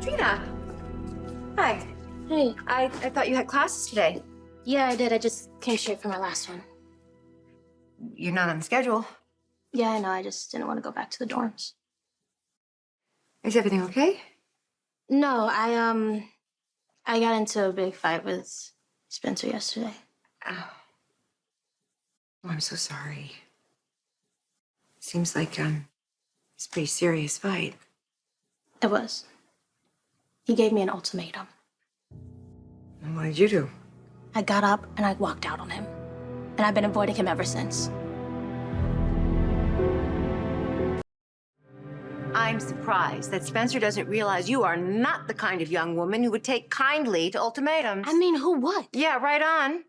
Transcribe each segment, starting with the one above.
Trina. Hi. Hey. I thought you had classes today. Yeah, I did. I just came straight from my last one. You're not on schedule. Yeah, I know. I just didn't want to go back to the dorms. Is everything okay? No, I got into a big fight with Spencer yesterday. Oh, I'm so sorry. Seems like it's a pretty serious fight. It was. He gave me an ultimatum. And what did you do? I got up and I walked out on him. And I've been avoiding him ever since. I'm surprised that Spencer doesn't realize you are not the kind of young woman who would take kindly to ultimatums. I mean, who would? Yeah, right on.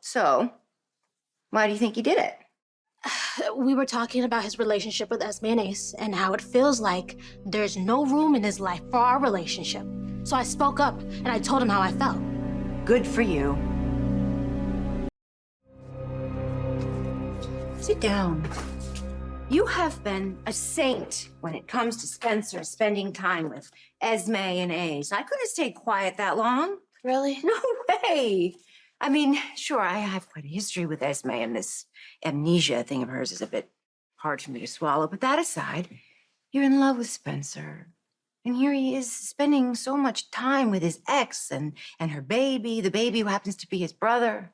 So, why do you think he did it? We were talking about his relationship with Esme and Ace and how it feels like there's no room in his life for our relationship. So I spoke up and I told him how I felt. Good for you. Sit down. You have been a saint when it comes to Spencer spending time with Esme and Ace. I couldn't have stayed quiet that long. Really? No way. I mean, sure, I have quite a history with Esme, and this amnesia thing of hers is a bit hard for me to swallow. But that aside, you're in love with Spencer. And here he is spending so much time with his ex and her baby, the baby who happens to be his brother.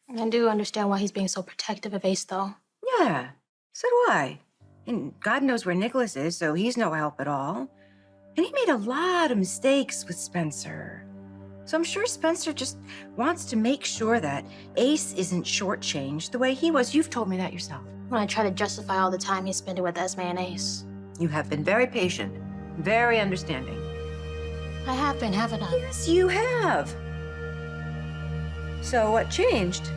I do understand why he's being so protective of Ace, though. Yeah, so do I. And God knows where Nicholas is, so he's no help at all. And he made a lot of mistakes with Spencer. So I'm sure Spencer just wants to make sure that Ace isn't shortchanged the way he was. You've told me that yourself. When I try to justify all the time he's spending with Esme and Ace. You have been very patient, very understanding. I have been, haven't I? Yes, you have. So what changed?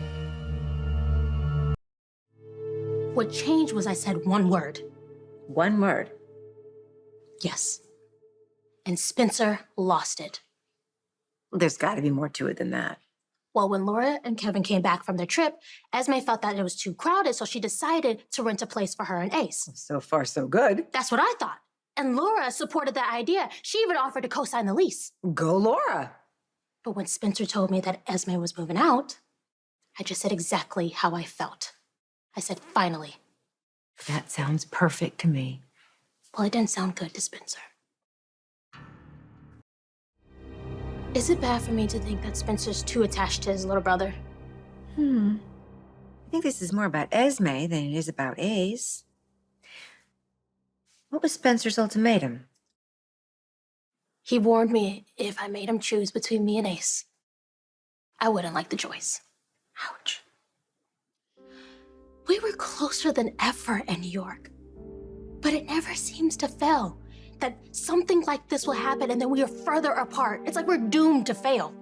What changed was I said one word. One word. Yes. And Spencer lost it. There's got to be more to it than that. Well, when Laura and Kevin came back from their trip, Esme felt that it was too crowded, so she decided to rent a place for her and Ace. So far, so good. That's what I thought. And Laura supported that idea. She even offered to co-sign the lease. Go, Laura. But when Spencer told me that Esme was moving out, I just said exactly how I felt. I said, finally. That sounds perfect to me. Well, it didn't sound good to Spencer. Is it bad for me to think that Spencer's too attached to his little brother? I think this is more about Esme than it is about Ace. What was Spencer's ultimatum? He warned me if I made him choose between me and Ace, I wouldn't like the choice. Ouch. We were closer than ever in New York, but it never seems to fail. That something like this will happen and then we are further apart. It's like we're doomed to fail.